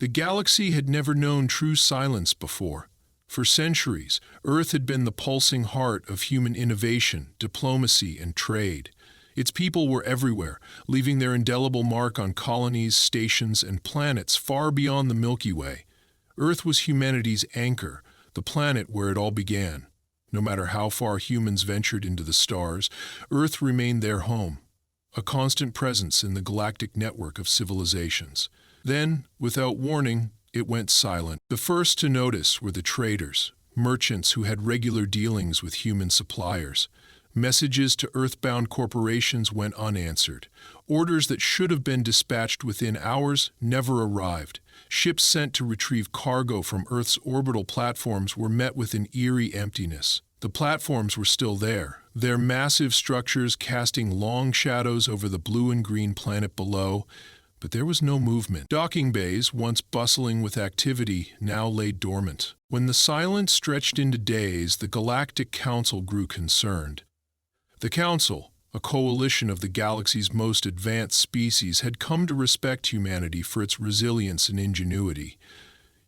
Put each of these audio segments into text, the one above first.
The galaxy had never known true silence before. For centuries, Earth had been the pulsing heart of human innovation, diplomacy, and trade. Its people were everywhere, leaving their indelible mark on colonies, stations, and planets far beyond the Milky Way. Earth was humanity's anchor, the planet where it all began. No matter how far humans ventured into the stars, Earth remained their home, a constant presence in the galactic network of civilizations. Then, without warning, it went silent. The first to notice were the traders, merchants who had regular dealings with human suppliers. Messages to Earthbound corporations went unanswered. Orders that should have been dispatched within hours never arrived. Ships sent to retrieve cargo from Earth's orbital platforms were met with an eerie emptiness. The platforms were still there, their massive structures casting long shadows over the blue and green planet below, but there was no movement. Docking bays, once bustling with activity, now lay dormant. When the silence stretched into days, the Galactic Council grew concerned. The Council, a coalition of the galaxy's most advanced species, had come to respect humanity for its resilience and ingenuity.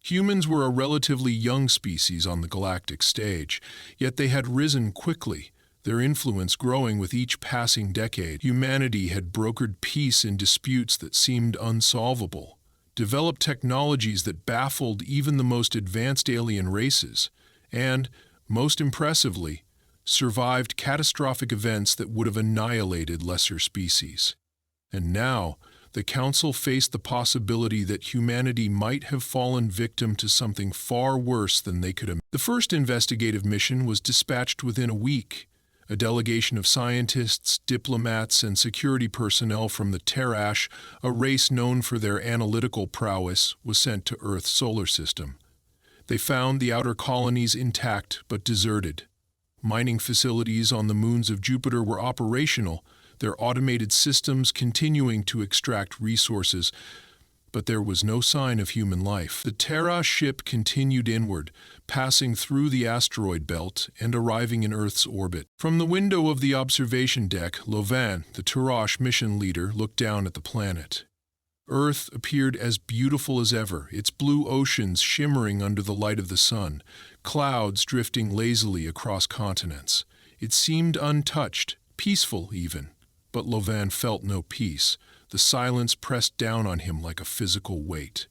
Humans were a relatively young species on the galactic stage, yet they had risen quickly, their influence growing with each passing decade. Humanity had brokered peace in disputes that seemed unsolvable, developed technologies that baffled even the most advanced alien races, and, most impressively, survived catastrophic events that would have annihilated lesser species. And now, the Council faced the possibility that humanity might have fallen victim to something far worse than they could imagine. The first investigative mission was dispatched within a week. A delegation of scientists, diplomats, and security personnel from the Terrash, a race known for their analytical prowess, was sent to Earth's solar system. They found the outer colonies intact but deserted. Mining facilities on the moons of Jupiter were operational, their automated systems continuing to extract resources, but there was no sign of human life. The Terra ship continued inward, passing through the asteroid belt and arriving in Earth's orbit. From the window of the observation deck, Lovan, the Tarash mission leader, looked down at the planet. Earth appeared as beautiful as ever, its blue oceans shimmering under the light of the sun, clouds drifting lazily across continents. It seemed untouched, peaceful even, but Lovan felt no peace. The silence pressed down on him like a physical weight.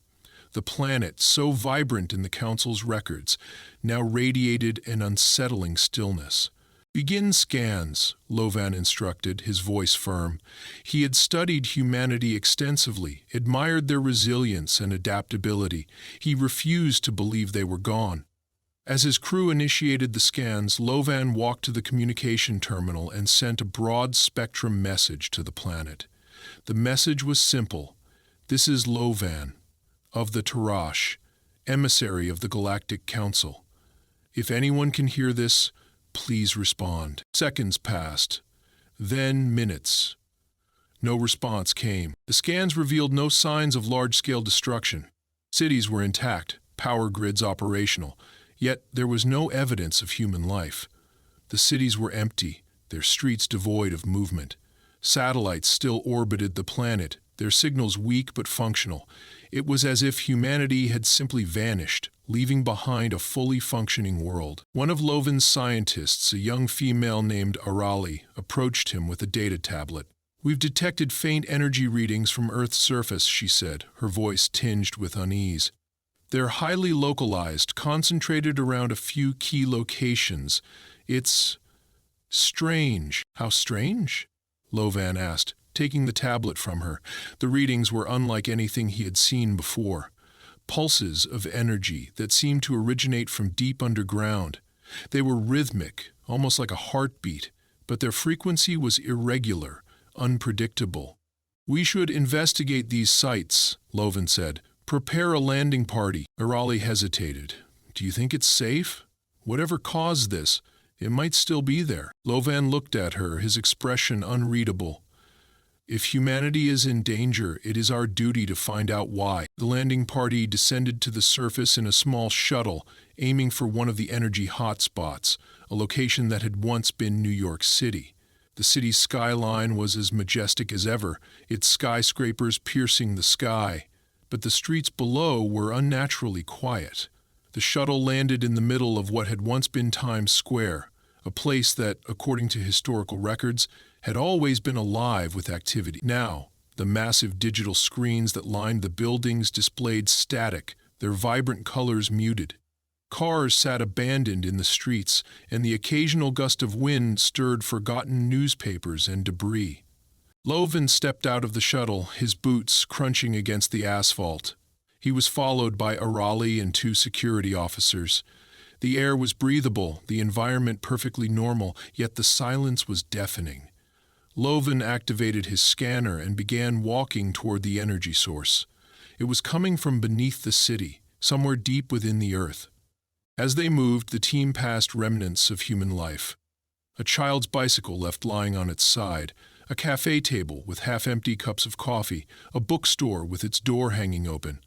The planet, so vibrant in the Council's records, now radiated an unsettling stillness. "Begin scans," Lovan instructed, his voice firm. He had studied humanity extensively, admired their resilience and adaptability. He refused to believe they were gone. As his crew initiated the scans, Lovan walked to the communication terminal and sent a broad-spectrum message to the planet. The message was simple. "This is Lovan, of the Tarash, emissary of the Galactic Council. If anyone can hear this, please respond." Seconds passed, then minutes. No response came. The scans revealed no signs of large-scale destruction. Cities were intact, power grids operational, yet there was no evidence of human life. The cities were empty, their streets devoid of movement. Satellites still orbited the planet, their signals weak but functional. It was as if humanity had simply vanished, leaving behind a fully functioning world. One of Lovan's scientists, a young female named Arali, approached him with a data tablet. "We've detected faint energy readings from Earth's surface," she said, her voice tinged with unease. "They're highly localized, concentrated around a few key locations. It's strange." "How strange?" Lovan asked, taking the tablet from her. The readings were unlike anything he had seen before. Pulses of energy that seemed to originate from deep underground. They were rhythmic, almost like a heartbeat, but their frequency was irregular, unpredictable. "We should investigate these sites," Lovan said. "Prepare a landing party." Arali hesitated. "Do you think it's safe? Whatever caused this, it might still be there." Lovan looked at her, his expression unreadable. "If humanity is in danger, it is our duty to find out why." The landing party descended to the surface in a small shuttle, aiming for one of the energy hotspots, a location that had once been New York City. The city's skyline was as majestic as ever, its skyscrapers piercing the sky. but the streets below were unnaturally quiet. The shuttle landed in the middle of what had once been Times Square, a place that, according to historical records, had always been alive with activity. Now, the massive digital screens that lined the buildings displayed static, their vibrant colors muted. Cars sat abandoned in the streets, and the occasional gust of wind stirred forgotten newspapers and debris. Lovan stepped out of the shuttle, his boots crunching against the asphalt. He was followed by Arali and 2 security officers. The air was breathable, the environment perfectly normal, yet the silence was deafening. Lovan activated his scanner and began walking toward the energy source. It was coming from beneath the city, somewhere deep within the earth. As they moved, the team passed remnants of human life. A child's bicycle left lying on its side, a cafe table with half-empty cups of coffee, a bookstore with its door hanging open.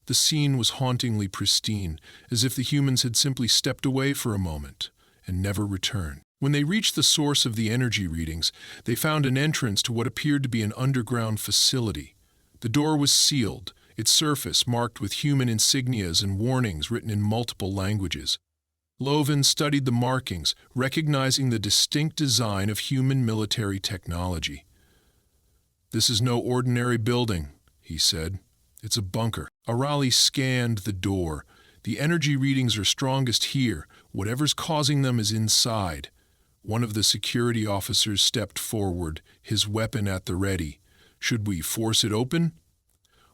The scene was hauntingly pristine, as if the humans had simply stepped away for a moment and never returned. When they reached the source of the energy readings, they found an entrance to what appeared to be an underground facility. The door was sealed, its surface marked with human insignias and warnings written in multiple languages. Lovan studied the markings, recognizing the distinct design of human military technology. "This is no ordinary building," he said. "It's a bunker." Arali scanned the door. "The energy readings are strongest here. Whatever's causing them is inside." One of the security officers stepped forward, his weapon at the ready. "Should we force it open?"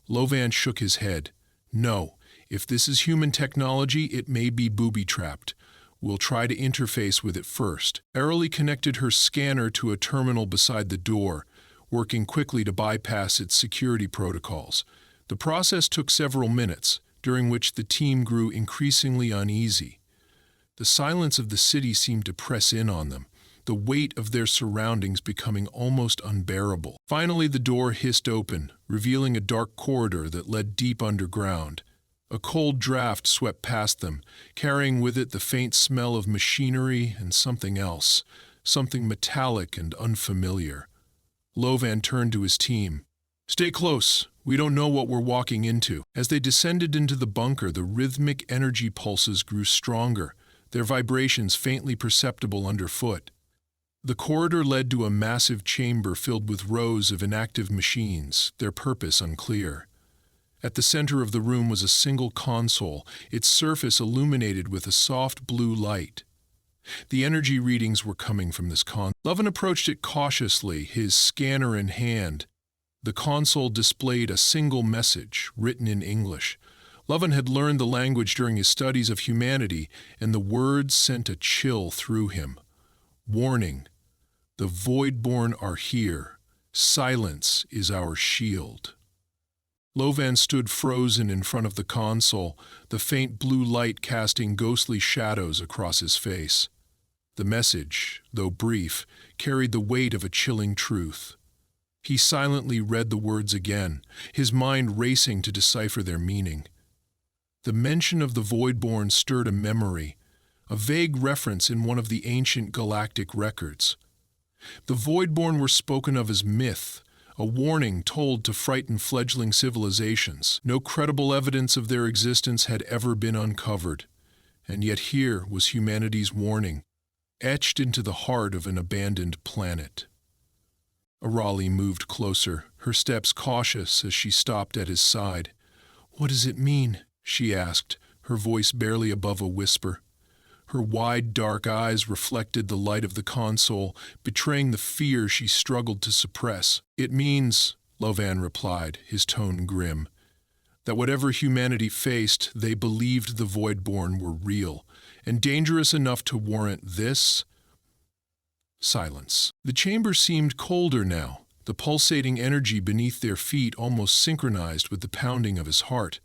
Lovan shook his head. "No. If this is human technology, it may be booby-trapped. We'll try to interface with it first." Arali connected her scanner to a terminal beside the door, working quickly to bypass its security protocols. The process took several minutes, during which the team grew increasingly uneasy. The silence of the city seemed to press in on them, the weight of their surroundings becoming almost unbearable. Finally, the door hissed open, revealing a dark corridor that led deep underground. A cold draft swept past them, carrying with it the faint smell of machinery and something else, something metallic and unfamiliar. Lovan turned to his team. "Stay close. We don't know what we're walking into." As they descended into the bunker, the rhythmic energy pulses grew stronger, their vibrations faintly perceptible underfoot. The corridor led to a massive chamber filled with rows of inactive machines, their purpose unclear. At the center of the room was a single console, its surface illuminated with a soft blue light. The energy readings were coming from this console. Lovan approached it cautiously, his scanner in hand. The console displayed a single message, written in English. Lovan had learned the language during his studies of humanity, and the words sent a chill through him. "Warning. The Voidborn are here. Silence is our shield." Lovan stood frozen in front of the console, the faint blue light casting ghostly shadows across his face. The message, though brief, carried the weight of a chilling truth. He silently read the words again, his mind racing to decipher their meaning. The mention of the Voidborn stirred a memory, a vague reference in one of the ancient galactic records. The Voidborn were spoken of as myth, a warning told to frighten fledgling civilizations. No credible evidence of their existence had ever been uncovered, and yet here was humanity's warning, etched into the heart of an abandoned planet. Arali moved closer, her steps cautious as she stopped at his side. "What does it mean?" she asked, her voice barely above a whisper. Her wide, dark eyes reflected the light of the console, betraying the fear she struggled to suppress. "It means," Lovan replied, his tone grim, "that whatever humanity faced, they believed the Voidborn were real, and dangerous enough to warrant this." Silence. The chamber seemed colder now, the pulsating energy beneath their feet almost synchronized with the pounding of his heart.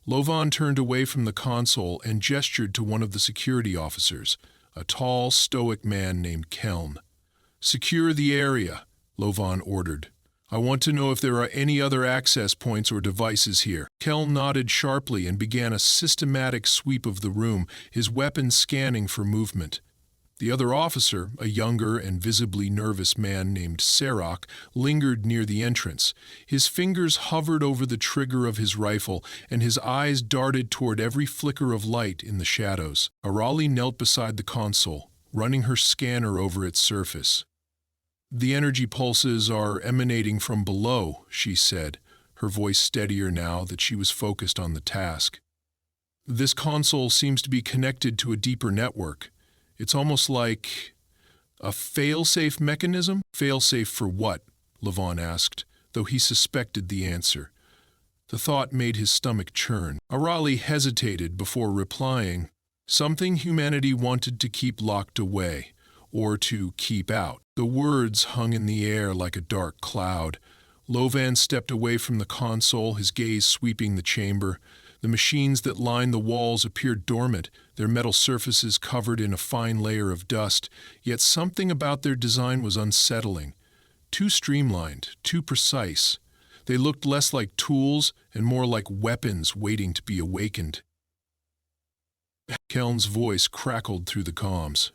Lovan turned away from the console and gestured to one of the security officers, a tall, stoic man named Kelm. "Secure the area," Lovan ordered. "I want to know if there are any other access points or devices here." Kelm nodded sharply and began a systematic sweep of the room, his weapon scanning for movement. The other officer, a younger and visibly nervous man named Sarok, lingered near the entrance. His fingers hovered over the trigger of his rifle, and his eyes darted toward every flicker of light in the shadows. Arali knelt beside the console, running her scanner over its surface. "The energy pulses are emanating from below," she said, her voice steadier now that she was focused on the task. "This console seems to be connected to a deeper network. It's almost like a fail-safe mechanism." "Fail-safe for what?" Levon asked, though he suspected the answer. The thought made his stomach churn. Arali hesitated before replying. "Something humanity wanted to keep locked away, or to keep out." The words hung in the air like a dark cloud. Lovan stepped away from the console, his gaze sweeping the chamber. The machines that lined the walls appeared dormant, their metal surfaces covered in a fine layer of dust, yet something about their design was unsettling. Too streamlined, too precise. They looked less like tools and more like weapons waiting to be awakened. Keln's voice crackled through the comms.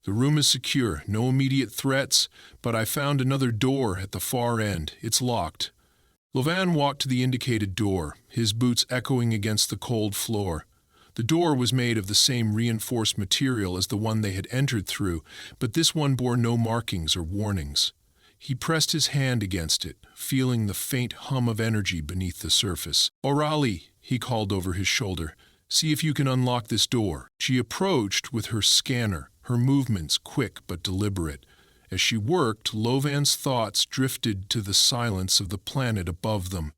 "The room is secure, no immediate threats, but I found another door at the far end. It's locked." Lovan walked to the indicated door, his boots echoing against the cold floor. The door was made of the same reinforced material as the one they had entered through, but this one bore no markings or warnings. He pressed his hand against it, feeling the faint hum of energy beneath the surface. "Orali," he called over his shoulder, "see if you can unlock this door." She approached with her scanner, her movements quick but deliberate. As she worked, Lovan's thoughts drifted to the silence of the planet above them.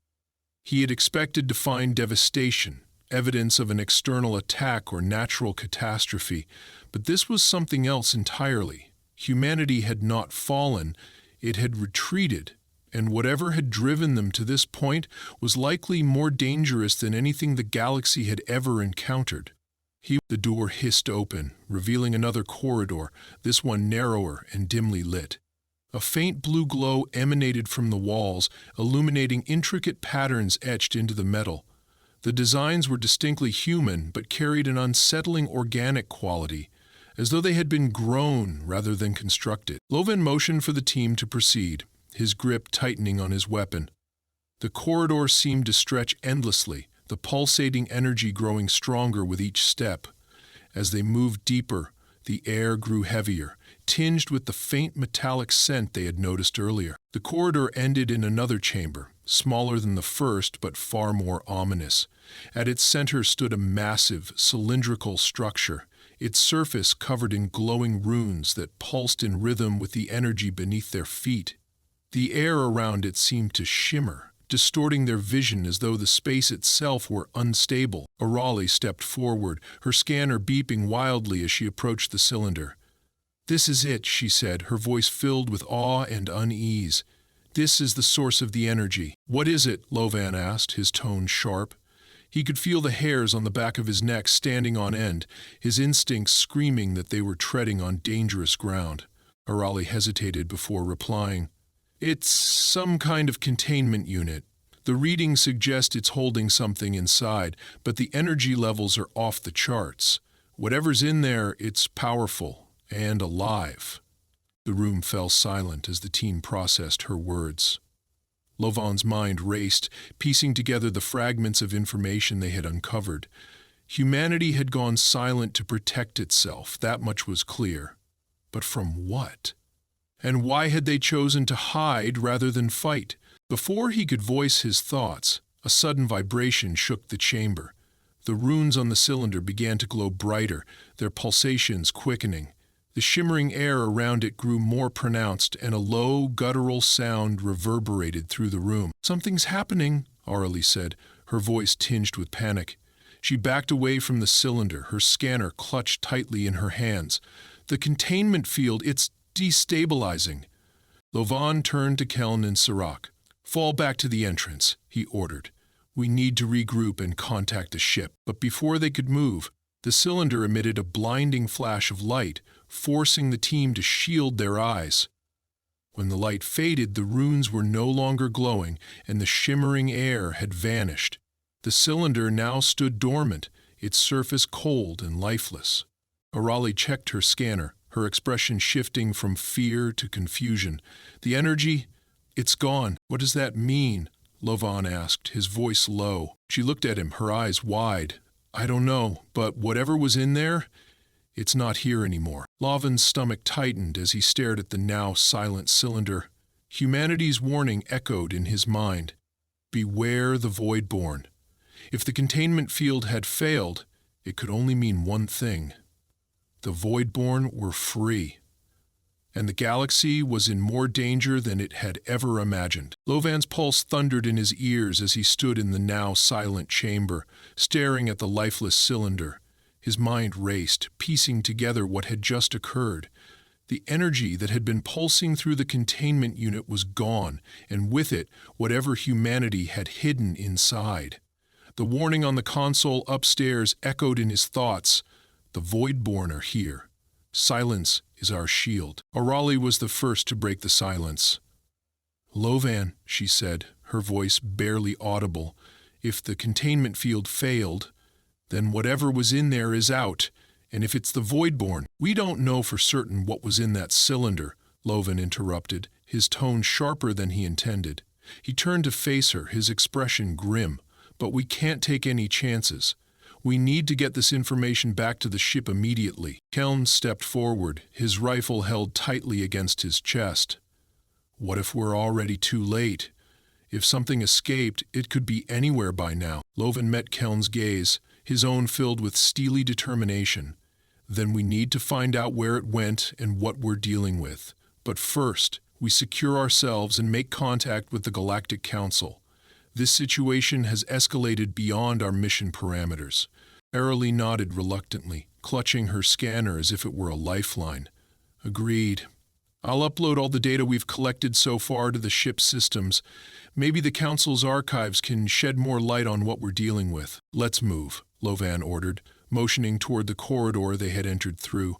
He had expected to find devastation, evidence of an external attack or natural catastrophe, but this was something else entirely. Humanity had not fallen, it had retreated, and whatever had driven them to this point was likely more dangerous than anything the galaxy had ever encountered. The door hissed open, revealing another corridor, this one narrower and dimly lit. A faint blue glow emanated from the walls, illuminating intricate patterns etched into the metal. The designs were distinctly human, but carried an unsettling organic quality, as though they had been grown rather than constructed. Lovan motioned for the team to proceed, his grip tightening on his weapon. The corridor seemed to stretch endlessly, the pulsating energy growing stronger with each step. As they moved deeper, the air grew heavier, tinged with the faint metallic scent they had noticed earlier. The corridor ended in another chamber, smaller than the first but far more ominous. At its center stood a massive, cylindrical structure, its surface covered in glowing runes that pulsed in rhythm with the energy beneath their feet. The air around it seemed to shimmer, distorting their vision as though the space itself were unstable. Arali stepped forward, her scanner beeping wildly as she approached the cylinder. "This is it," she said, her voice filled with awe and unease. "This is the source of the energy." "What is it?" Lovan asked, his tone sharp. He could feel the hairs on the back of his neck standing on end, his instincts screaming that they were treading on dangerous ground. Arali hesitated before replying. "It's some kind of containment unit. The readings suggest it's holding something inside, but the energy levels are off the charts. Whatever's in there, it's powerful and alive." The room fell silent as the team processed her words. Lovan's mind raced, piecing together the fragments of information they had uncovered. Humanity had gone silent to protect itself, that much was clear. But from what? And why had they chosen to hide rather than fight? Before he could voice his thoughts, a sudden vibration shook the chamber. The runes on the cylinder began to glow brighter, their pulsations quickening. The shimmering air around it grew more pronounced, and a low, guttural sound reverberated through the room. "Something's happening," Arali said, her voice tinged with panic. She backed away from the cylinder, her scanner clutched tightly in her hands. "The containment field, it's destabilizing." Lovan turned to Keln and Sirach. "Fall back to the entrance," he ordered. "We need to regroup and contact the ship." But before they could move, the cylinder emitted a blinding flash of light, forcing the team to shield their eyes. When the light faded, the runes were no longer glowing, and the shimmering air had vanished. The cylinder now stood dormant, its surface cold and lifeless. Arali checked her scanner, her expression shifting from fear to confusion. The energy, it's gone. What does that mean? Lovan asked, his voice low. She looked at him, her eyes wide. I don't know, but whatever was in there, it's not here anymore. Lovin's stomach tightened as he stared at the now silent cylinder. Humanity's warning echoed in his mind. Beware the Voidborn. If the containment field had failed, it could only mean one thing. The Voidborn were free, and the galaxy was in more danger than it had ever imagined. Lovan's pulse thundered in his ears as he stood in the now silent chamber, staring at the lifeless cylinder. His mind raced, piecing together what had just occurred. The energy that had been pulsing through the containment unit was gone, and with it, whatever humanity had hidden inside. The warning on the console upstairs echoed in his thoughts. The Voidborn are here. Silence is our shield. Orali was the first to break the silence. Lovan, she said, her voice barely audible, if the containment field failed, then whatever was in there is out, and if it's the Voidborn, we don't know for certain what was in that cylinder, Lovan interrupted, his tone sharper than he intended. He turned to face her, his expression grim. But we can't take any chances. We need to get this information back to the ship immediately. Kelm stepped forward, his rifle held tightly against his chest. What if we're already too late? If something escaped, it could be anywhere by now. Lovan met Kelm's gaze, his own filled with steely determination. Then we need to find out where it went and what we're dealing with. But first, we secure ourselves and make contact with the Galactic Council. This situation has escalated beyond our mission parameters. Orali nodded reluctantly, clutching her scanner as if it were a lifeline. Agreed. I'll upload all the data we've collected so far to the ship's systems. Maybe the Council's archives can shed more light on what we're dealing with. Let's move, Lovan ordered, motioning toward the corridor they had entered through.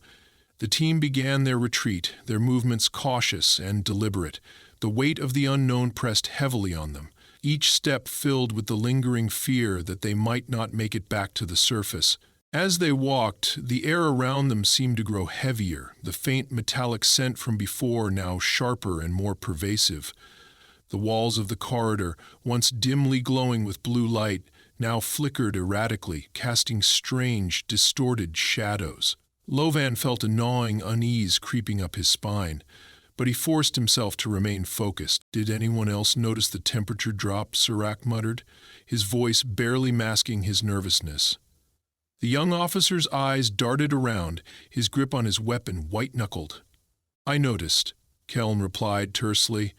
The team began their retreat, their movements cautious and deliberate. The weight of the unknown pressed heavily on them, each step filled with the lingering fear that they might not make it back to the surface. As they walked, the air around them seemed to grow heavier, the faint metallic scent from before now sharper and more pervasive. The walls of the corridor, once dimly glowing with blue light, now flickered erratically, casting strange, distorted shadows. Lovan felt a gnawing unease creeping up his spine, but he forced himself to remain focused. Did anyone else notice the temperature drop? Serac muttered, his voice barely masking his nervousness. The young officer's eyes darted around, his grip on his weapon white-knuckled. I noticed, Kelm replied tersely.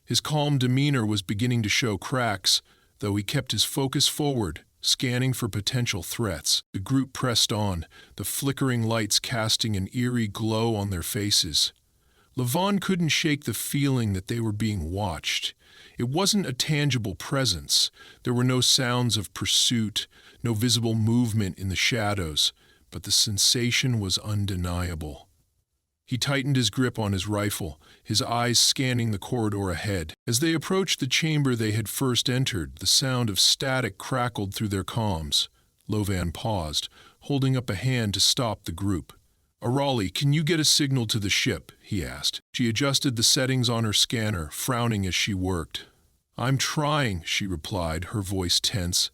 His calm demeanor was beginning to show cracks, though he kept his focus forward, scanning for potential threats. The group pressed on, the flickering lights casting an eerie glow on their faces. Lovan couldn't shake the feeling that they were being watched. It wasn't a tangible presence. There were no sounds of pursuit, no visible movement in the shadows, but the sensation was undeniable. He tightened his grip on his rifle, his eyes scanning the corridor ahead. As they approached the chamber they had first entered, the sound of static crackled through their comms. Lovan paused, holding up a hand to stop the group. Orali, can you get a signal to the ship? He asked. She adjusted the settings on her scanner, frowning as she worked. I'm trying, she replied, her voice tense.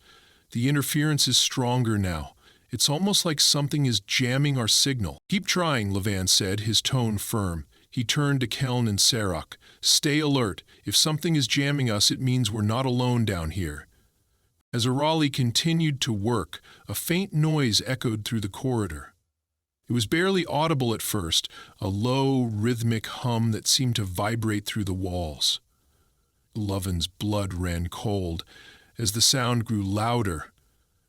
The interference is stronger now. It's almost like something is jamming our signal. Keep trying, Lovan said, his tone firm. He turned to Keln and Serac. Stay alert. If something is jamming us, it means we're not alone down here. As Orali continued to work, a faint noise echoed through the corridor. It was barely audible at first, a low, rhythmic hum that seemed to vibrate through the walls. Lovin's blood ran cold as the sound grew louder,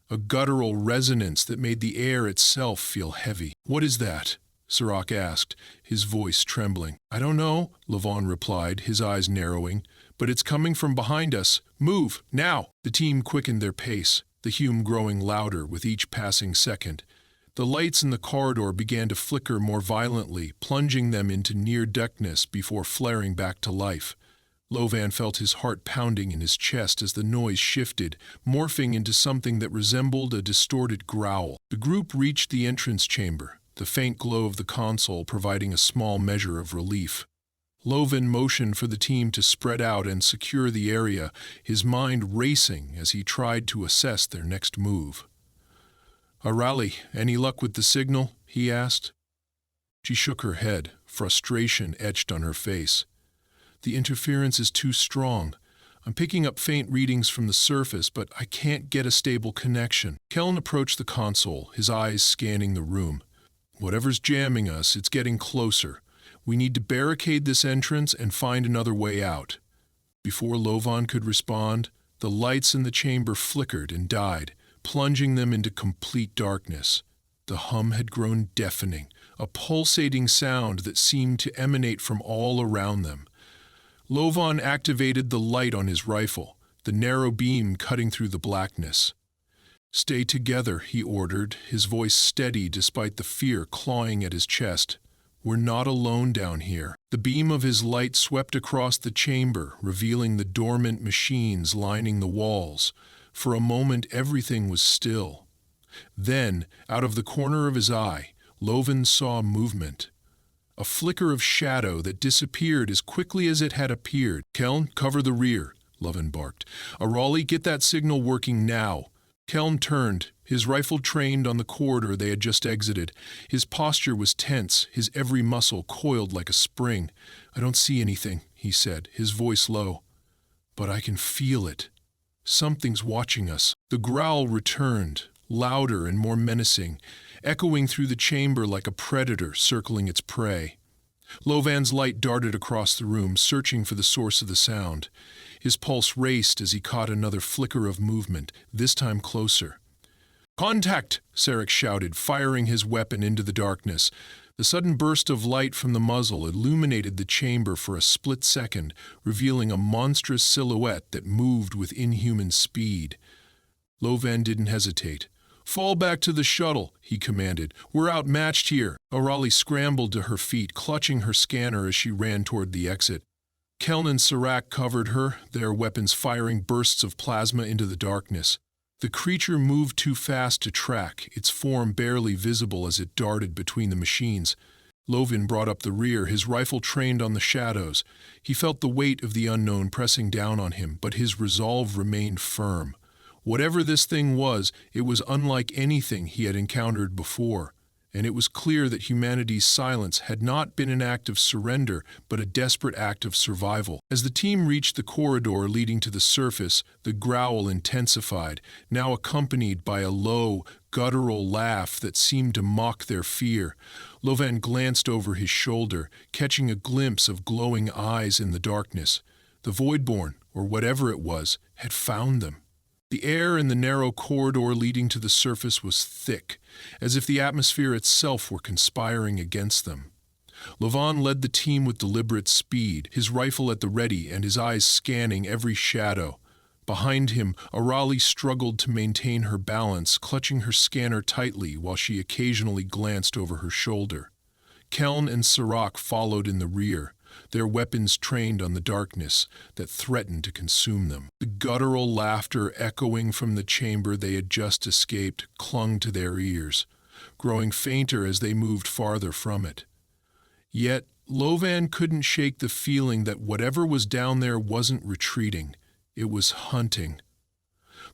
a guttural resonance that made the air itself feel heavy. What is that? Serac asked, his voice trembling. I don't know, Lovan replied, his eyes narrowing, but it's coming from behind us. Move, now! The team quickened their pace, the hum growing louder with each passing second. The lights in the corridor began to flicker more violently, plunging them into near-darkness before flaring back to life. Lovan felt his heart pounding in his chest as the noise shifted, morphing into something that resembled a distorted growl. The group reached the entrance chamber, the faint glow of the console providing a small measure of relief. Lovan motioned for the team to spread out and secure the area, his mind racing as he tried to assess their next move. "Arali, any luck with the signal?" he asked. She shook her head, frustration etched on her face. "The interference is too strong. I'm picking up faint readings from the surface, but I can't get a stable connection." Kellen approached the console, his eyes scanning the room. "Whatever's jamming us, it's getting closer. We need to barricade this entrance and find another way out." Before Lovan could respond, the lights in the chamber flickered and died, plunging them into complete darkness. The hum had grown deafening, a pulsating sound that seemed to emanate from all around them. Lovan activated the light on his rifle, the narrow beam cutting through the blackness. "Stay together," he ordered, his voice steady despite the fear clawing at his chest. "We're not alone down here." The beam of his light swept across the chamber, revealing the dormant machines lining the walls. For a moment everything was still. Then, out of the corner of his eye, Lovan saw movement. A flicker of shadow that disappeared as quickly as it had appeared. "Keln, cover the rear," Lovan barked. "Arali, get that signal working now." Keln turned, his rifle trained on the corridor they had just exited. His posture was tense, his every muscle coiled like a spring. "I don't see anything," he said, his voice low. "But I can feel it. Something's watching us." The growl returned, louder and more menacing, echoing through the chamber like a predator circling its prey. Lovan's light darted across the room, searching for the source of the sound. His pulse raced as he caught another flicker of movement, this time closer. "Contact!" Sarek shouted, firing his weapon into the darkness. The sudden burst of light from the muzzle illuminated the chamber for a split second, revealing a monstrous silhouette that moved with inhuman speed. Lovan didn't hesitate. "Fall back to the shuttle," he commanded. "We're outmatched here." Arali scrambled to her feet, clutching her scanner as she ran toward the exit. Keln and Serac covered her, their weapons firing bursts of plasma into the darkness. The creature moved too fast to track, its form barely visible as it darted between the machines. Lovan brought up the rear, his rifle trained on the shadows. He felt the weight of the unknown pressing down on him, but his resolve remained firm. Whatever this thing was, it was unlike anything he had encountered before, and it was clear that humanity's silence had not been an act of surrender, but a desperate act of survival. As the team reached the corridor leading to the surface, the growl intensified, now accompanied by a low, guttural laugh that seemed to mock their fear. Lovan glanced over his shoulder, catching a glimpse of glowing eyes in the darkness. The Voidborn, or whatever it was, had found them. The air in the narrow corridor leading to the surface was thick, as if the atmosphere itself were conspiring against them. Lovan led the team with deliberate speed, his rifle at the ready and his eyes scanning every shadow. Behind him, Arali struggled to maintain her balance, clutching her scanner tightly while she occasionally glanced over her shoulder. Keln and Serac followed in the rear, their weapons trained on the darkness that threatened to consume them. The guttural laughter echoing from the chamber they had just escaped clung to their ears, growing fainter as they moved farther from it. Yet, Lovan couldn't shake the feeling that whatever was down there wasn't retreating, it was hunting.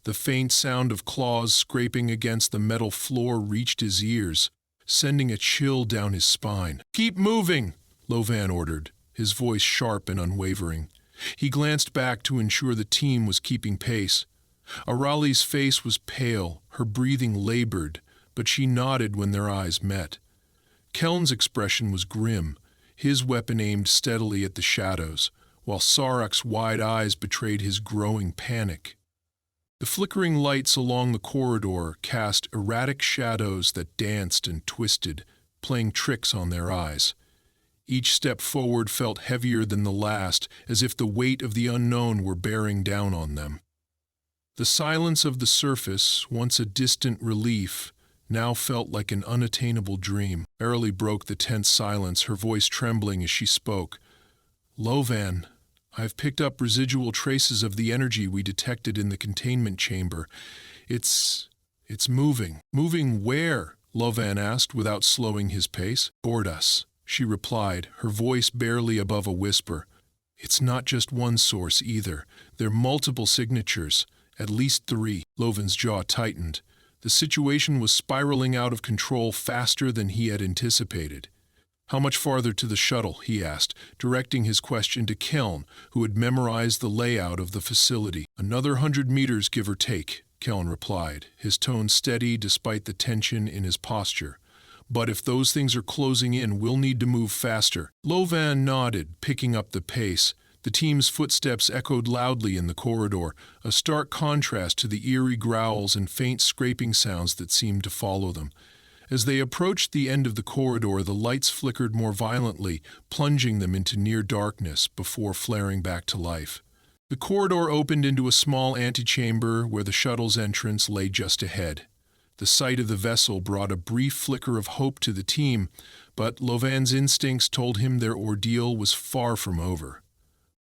The faint sound of claws scraping against the metal floor reached his ears, sending a chill down his spine. "Keep moving!" Lovan ordered, his voice sharp and unwavering. He glanced back to ensure the team was keeping pace. Arali's face was pale, her breathing labored, but she nodded when their eyes met. Keln's expression was grim, his weapon aimed steadily at the shadows, while Sarak's wide eyes betrayed his growing panic. The flickering lights along the corridor cast erratic shadows that danced and twisted, playing tricks on their eyes. Each step forward felt heavier than the last, as if the weight of the unknown were bearing down on them. The silence of the surface, once a distant relief, now felt like an unattainable dream. Arali broke the tense silence, her voice trembling as she spoke. "Lovan, I've picked up residual traces of the energy we detected in the containment chamber. It's moving." "Moving where?" Lovan asked without slowing his pace. "Board us," she replied, her voice barely above a whisper. "It's not just one source either. There are multiple signatures, at least 3. Lovan's jaw tightened. The situation was spiraling out of control faster than he had anticipated. "How much farther to the shuttle?" he asked, directing his question to Keln, who had memorized the layout of the facility. "Another 100 meters, give or take," Keln replied, his tone steady despite the tension in his posture. "But if those things are closing in, we'll need to move faster." Lovan nodded, picking up the pace. The team's footsteps echoed loudly in the corridor, a stark contrast to the eerie growls and faint scraping sounds that seemed to follow them. As they approached the end of the corridor, the lights flickered more violently, plunging them into near darkness before flaring back to life. The corridor opened into a small antechamber where the shuttle's entrance lay just ahead. The sight of the vessel brought a brief flicker of hope to the team, but Lovan's instincts told him their ordeal was far from over.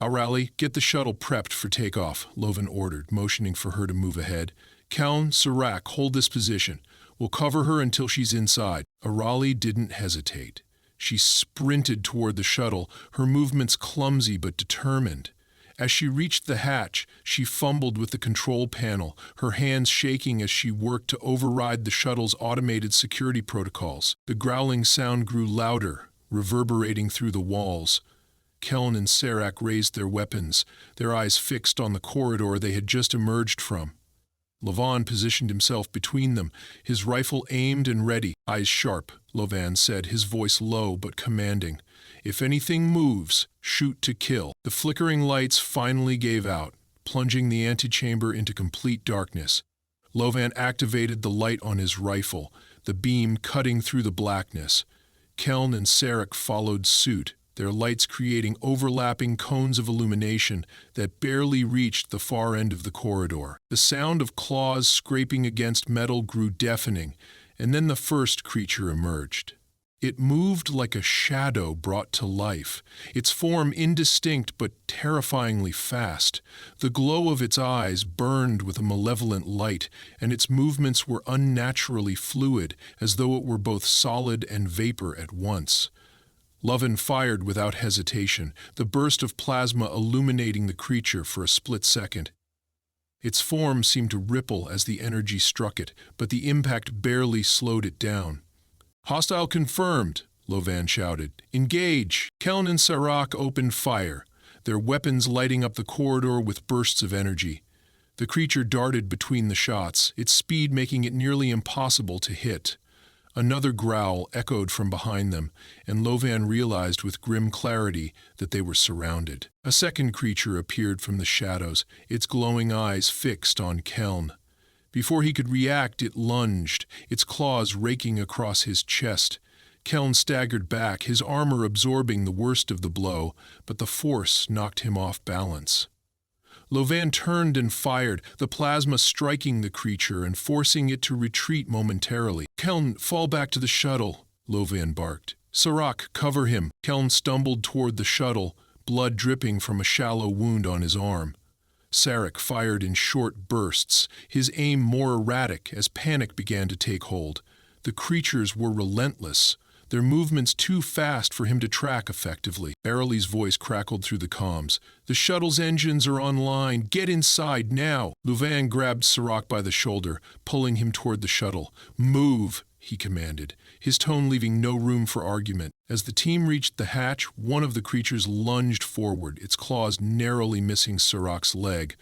"Aurali, get the shuttle prepped for takeoff," Lovan ordered, motioning for her to move ahead. "Keln, Serac, hold this position. We'll cover her until she's inside." Aurali didn't hesitate. She sprinted toward the shuttle, her movements clumsy but determined. As she reached the hatch, she fumbled with the control panel, her hands shaking as she worked to override the shuttle's automated security protocols. The growling sound grew louder, reverberating through the walls. Keln and Serac raised their weapons, their eyes fixed on the corridor they had just emerged from. Lovan positioned himself between them, his rifle aimed and ready. "Eyes sharp," Lovan said, his voice low but commanding. "If anything moves, shoot to kill." The flickering lights finally gave out, plunging the antechamber into complete darkness. Lovan activated the light on his rifle, the beam cutting through the blackness. Keln and Serac followed suit, their lights creating overlapping cones of illumination that barely reached the far end of the corridor. The sound of claws scraping against metal grew deafening, and then the first creature emerged. It moved like a shadow brought to life, its form indistinct but terrifyingly fast. The glow of its eyes burned with a malevolent light, and its movements were unnaturally fluid, as though it were both solid and vapor at once. Lovan fired without hesitation, the burst of plasma illuminating the creature for a split second. Its form seemed to ripple as the energy struck it, but the impact barely slowed it down. "Hostile confirmed," Lovan shouted. "Engage!" Keln and Serac opened fire, their weapons lighting up the corridor with bursts of energy. The creature darted between the shots, its speed making it nearly impossible to hit. Another growl echoed from behind them, and Lovan realized with grim clarity that they were surrounded. A second creature appeared from the shadows, its glowing eyes fixed on Keln. Before he could react, it lunged, its claws raking across his chest. Keln staggered back, his armor absorbing the worst of the blow, but the force knocked him off balance. Lovan turned and fired, the plasma striking the creature and forcing it to retreat momentarily. "Keln, fall back to the shuttle," Lovan barked. "Serac, cover him." Keln stumbled toward the shuttle, blood dripping from a shallow wound on his arm. Serac fired in short bursts, his aim more erratic as panic began to take hold. The creatures were relentless, their movements too fast for him to track effectively. Aurali's voice crackled through the comms. "The shuttle's engines are online. Get inside now." Lovan grabbed Serac by the shoulder, pulling him toward the shuttle. "Move," he commanded, his tone leaving no room for argument. As the team reached the hatch, one of the creatures lunged forward, its claws narrowly missing Serac's leg.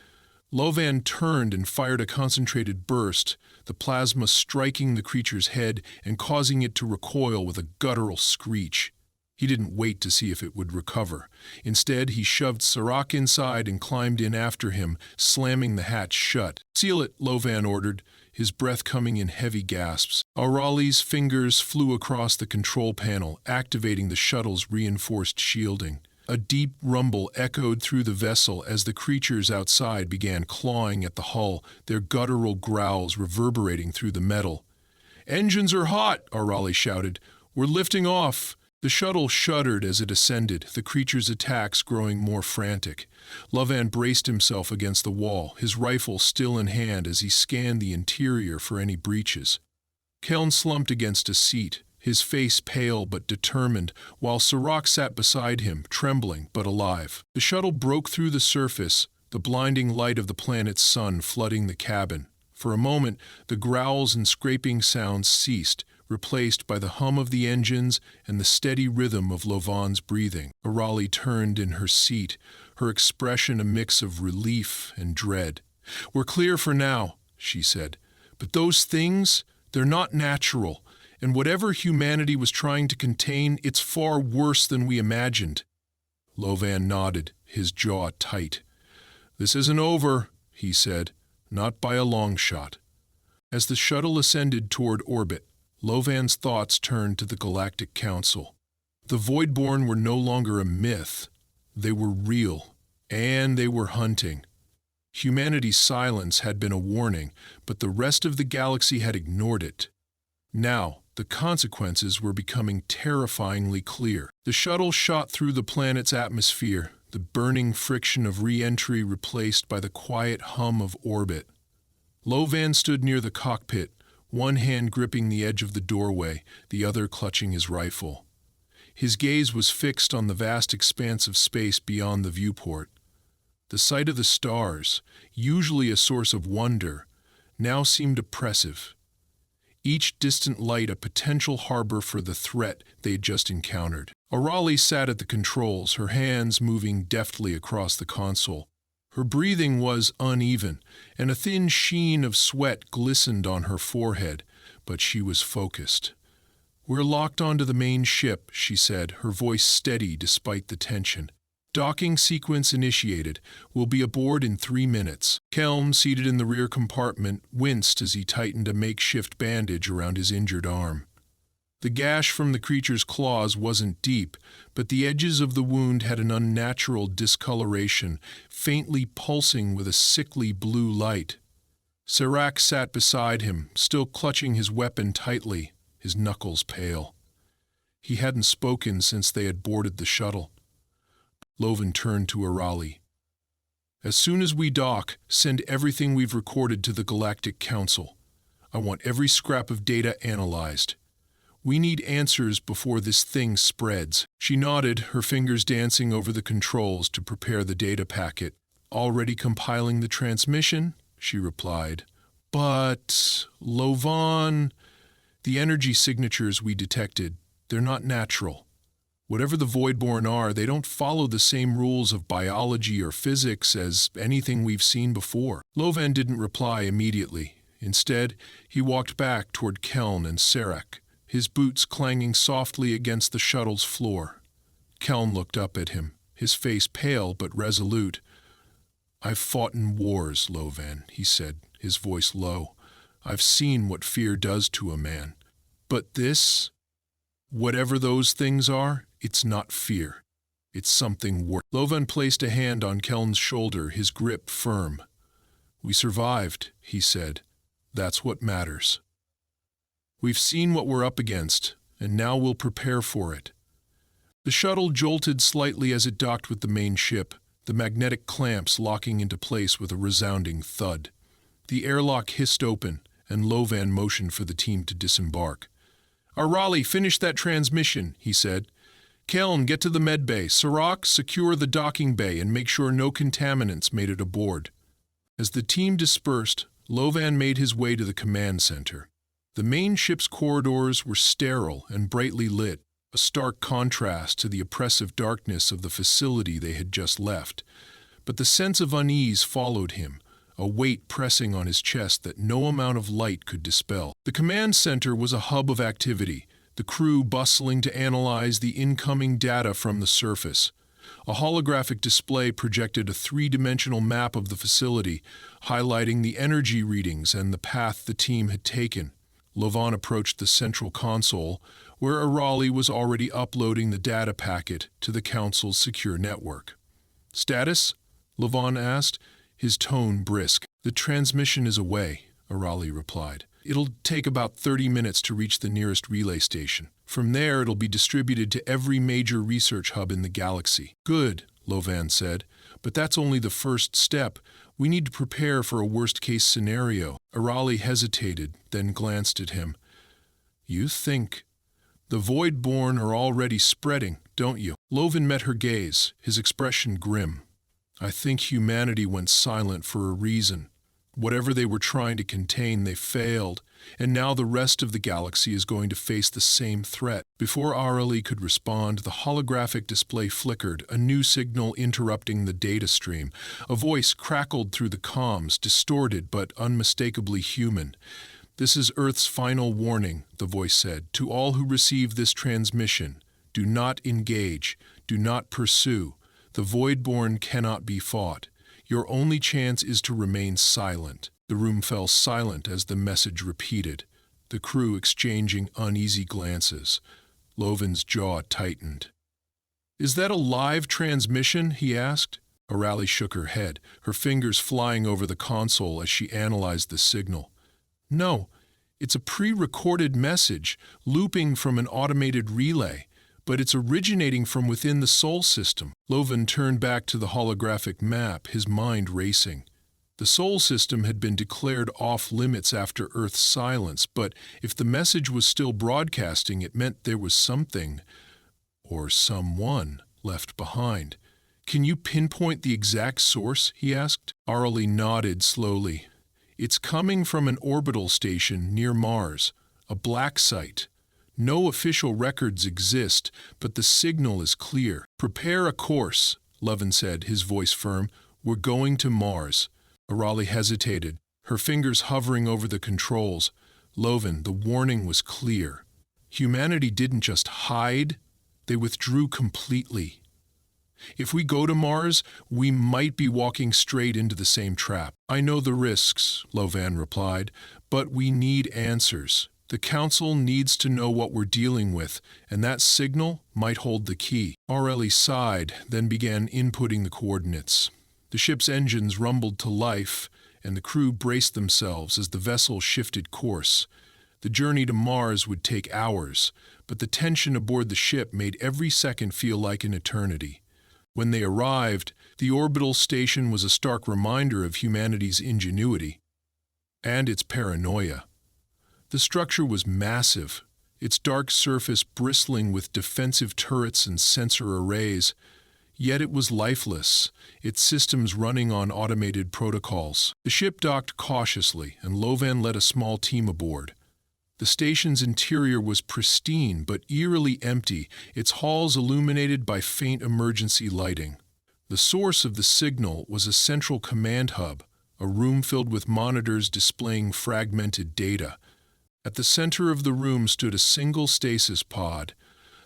Lovan turned and fired a concentrated burst, the plasma striking the creature's head and causing it to recoil with a guttural screech. He didn't wait to see if it would recover. Instead, he shoved Serac inside and climbed in after him, slamming the hatch shut. "Seal it," Lovan ordered, his breath coming in heavy gasps. Aurali's fingers flew across the control panel, activating the shuttle's reinforced shielding. A deep rumble echoed through the vessel as the creatures outside began clawing at the hull, their guttural growls reverberating through the metal. "Engines are hot," Aurali shouted. "We're lifting off." The shuttle shuddered as it ascended, the creature's attacks growing more frantic. Lovan braced himself against the wall, his rifle still in hand as he scanned the interior for any breaches. Keln slumped against a seat, his face pale but determined, while Sirach sat beside him, trembling but alive. The shuttle broke through the surface, the blinding light of the planet's sun flooding the cabin. For a moment, the growls and scraping sounds ceased, replaced by the hum of the engines and the steady rhythm of Lovan's breathing. Arali turned in her seat, her expression a mix of relief and dread. "We're clear for now," she said. "But those things, they're not natural, and whatever humanity was trying to contain, it's far worse than we imagined." Lovan nodded, his jaw tight. "This isn't over," he said, "not by a long shot." As the shuttle ascended toward orbit, Lovan's thoughts turned to the Galactic Council. The Voidborn were no longer a myth. They were real, and they were hunting. Humanity's silence had been a warning, but the rest of the galaxy had ignored it. Now, the consequences were becoming terrifyingly clear. The shuttle shot through the planet's atmosphere, the burning friction of re-entry replaced by the quiet hum of orbit. Lovan stood near the cockpit, one hand gripping the edge of the doorway, the other clutching his rifle. His gaze was fixed on the vast expanse of space beyond the viewport. The sight of the stars, usually a source of wonder, now seemed oppressive. Each distant light a potential harbor for the threat they had just encountered. Arali sat at the controls, her hands moving deftly across the console. Her breathing was uneven, and a thin sheen of sweat glistened on her forehead, but she was focused. "We're locked onto the main ship," she said, her voice steady despite the tension. "Docking sequence initiated. We'll be aboard in 3 minutes." Kelm, seated in the rear compartment, winced as he tightened a makeshift bandage around his injured arm. The gash from the creature's claws wasn't deep, but the edges of the wound had an unnatural discoloration, faintly pulsing with a sickly blue light. Sirach sat beside him, still clutching his weapon tightly, his knuckles pale. He hadn't spoken since they had boarded the shuttle. Lovan turned to Arali. "As soon as we dock, send everything we've recorded to the Galactic Council. I want every scrap of data analyzed. We need answers before this thing spreads." She nodded, her fingers dancing over the controls to prepare the data packet. "Already compiling the transmission?" she replied. "But, Lovan, the energy signatures we detected, they're not natural. Whatever the Voidborn are, they don't follow the same rules of biology or physics as anything we've seen before." Lovan didn't reply immediately. Instead, he walked back toward Keln and Sirach, his boots clanging softly against the shuttle's floor. Keln looked up at him, his face pale but resolute. "I've fought in wars, Lovan," he said, his voice low. "I've seen what fear does to a man. But this, whatever those things are, it's not fear. It's something worse." Lovan placed a hand on Keln's shoulder, his grip firm. "We survived," he said. "That's what matters. We've seen what we're up against, and now we'll prepare for it." The shuttle jolted slightly as it docked with the main ship, the magnetic clamps locking into place with a resounding thud. The airlock hissed open, and Lovan motioned for the team to disembark. "Arali, finish that transmission," he said. "Keln, get to the medbay. Sirach, secure the docking bay and make sure no contaminants made it aboard." As the team dispersed, Lovan made his way to the command center. The main ship's corridors were sterile and brightly lit, a stark contrast to the oppressive darkness of the facility they had just left. But the sense of unease followed him, a weight pressing on his chest that no amount of light could dispel. The command center was a hub of activity, the crew bustling to analyze the incoming data from the surface. A holographic display projected a three-dimensional map of the facility, highlighting the energy readings and the path the team had taken. Lovan approached the central console, where Arali was already uploading the data packet to the Council's secure network. "Status?" Lovan asked, his tone brisk. "The transmission is away," Arali replied. "It'll take about 30 minutes to reach the nearest relay station. From there, it'll be distributed to every major research hub in the galaxy." "Good," Lovan said, "but that's only the first step. We need to prepare for a worst-case scenario." Arali hesitated, then glanced at him. You think. The Voidborn are already spreading, don't you? Lovan met her gaze, his expression grim. I think humanity went silent for a reason. Whatever they were trying to contain, they failed, and now the rest of the galaxy is going to face the same threat. Before Arali could respond, the holographic display flickered, a new signal interrupting the data stream. A voice crackled through the comms, distorted but unmistakably human. This is Earth's final warning, the voice said, to all who receive this transmission. Do not engage. Do not pursue. The Voidborn cannot be fought. Your only chance is to remain silent. The room fell silent as the message repeated, the crew exchanging uneasy glances. Lovin's jaw tightened. Is that a live transmission? He asked. Arali shook her head, her fingers flying over the console as she analyzed the signal. No, it's a pre-recorded message, looping from an automated relay, but it's originating from within the Sol system. Lovan turned back to the holographic map, his mind racing. The Sol system had been declared off-limits after Earth's silence, but if the message was still broadcasting, it meant there was something, or someone, left behind. Can you pinpoint the exact source? He asked. Arali nodded slowly. It's coming from an orbital station near Mars, a black site. No official records exist, but the signal is clear. Prepare a course, Lovan said, his voice firm. We're going to Mars. Arali hesitated, her fingers hovering over the controls. Lovan, the warning was clear. Humanity didn't just hide, they withdrew completely. If we go to Mars, we might be walking straight into the same trap. I know the risks, Lovan replied, but we need answers. The Council needs to know what we're dealing with, and that signal might hold the key. Arali sighed, then began inputting the coordinates. The ship's engines rumbled to life, and the crew braced themselves as the vessel shifted course. The journey to Mars would take hours, but the tension aboard the ship made every second feel like an eternity. When they arrived, the orbital station was a stark reminder of humanity's ingenuity and its paranoia. The structure was massive, its dark surface bristling with defensive turrets and sensor arrays, yet it was lifeless, its systems running on automated protocols. The ship docked cautiously, and Lovan led a small team aboard. The station's interior was pristine but eerily empty, its halls illuminated by faint emergency lighting. The source of the signal was a central command hub, a room filled with monitors displaying fragmented data. At the center of the room stood a single stasis pod.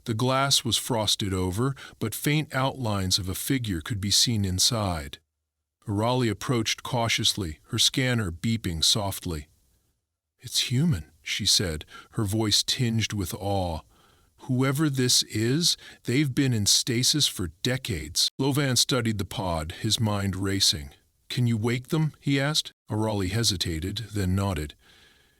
The glass was frosted over, but faint outlines of a figure could be seen inside. Arali approached cautiously, her scanner beeping softly. "It's human," she said, her voice tinged with awe. "Whoever this is, they've been in stasis for decades." Lovan studied the pod, his mind racing. "Can you wake them?" he asked. Arali hesitated, then nodded.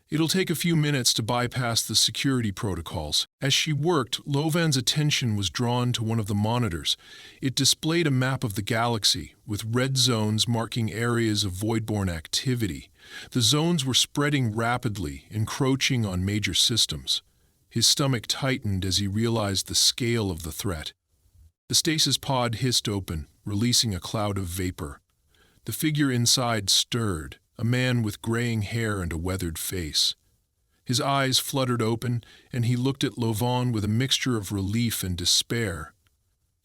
"It'll take a few minutes to bypass the security protocols." As she worked, Lovan's attention was drawn to one of the monitors. It displayed a map of the galaxy, with red zones marking areas of Voidborn activity. The zones were spreading rapidly, encroaching on major systems. His stomach tightened as he realized the scale of the threat. The stasis pod hissed open, releasing a cloud of vapor. The figure inside stirred, a man with graying hair and a weathered face. His eyes fluttered open, and he looked at Lovan with a mixture of relief and despair.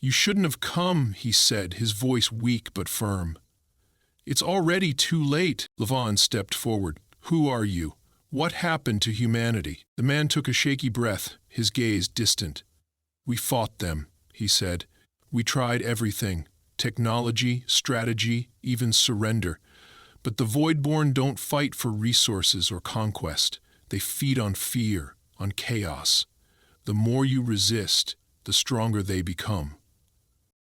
"You shouldn't have come," he said, his voice weak but firm. "It's already too late." Lovan stepped forward. "Who are you? What happened to humanity?" The man took a shaky breath, his gaze distant. "We fought them," he said. "We tried everything, technology, strategy, even surrender. But the Voidborn don't fight for resources or conquest. They feed on fear, on chaos. The more you resist, the stronger they become."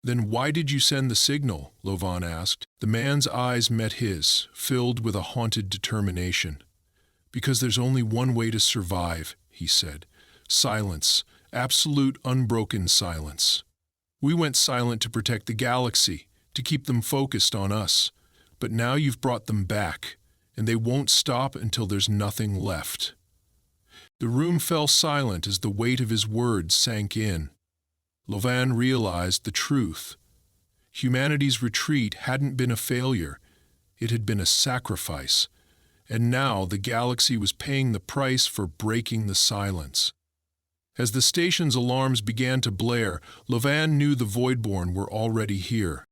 "Then why did you send the signal?" Lovan asked. The man's eyes met his, filled with a haunted determination. "Because there's only one way to survive," he said. "Silence, absolute unbroken silence. We went silent to protect the galaxy, to keep them focused on us. But now you've brought them back, and they won't stop until there's nothing left." The room fell silent as the weight of his words sank in. Lovan realized the truth. Humanity's retreat hadn't been a failure. It had been a sacrifice. And now the galaxy was paying the price for breaking the silence. As the station's alarms began to blare, Lovan knew the Voidborn were already here.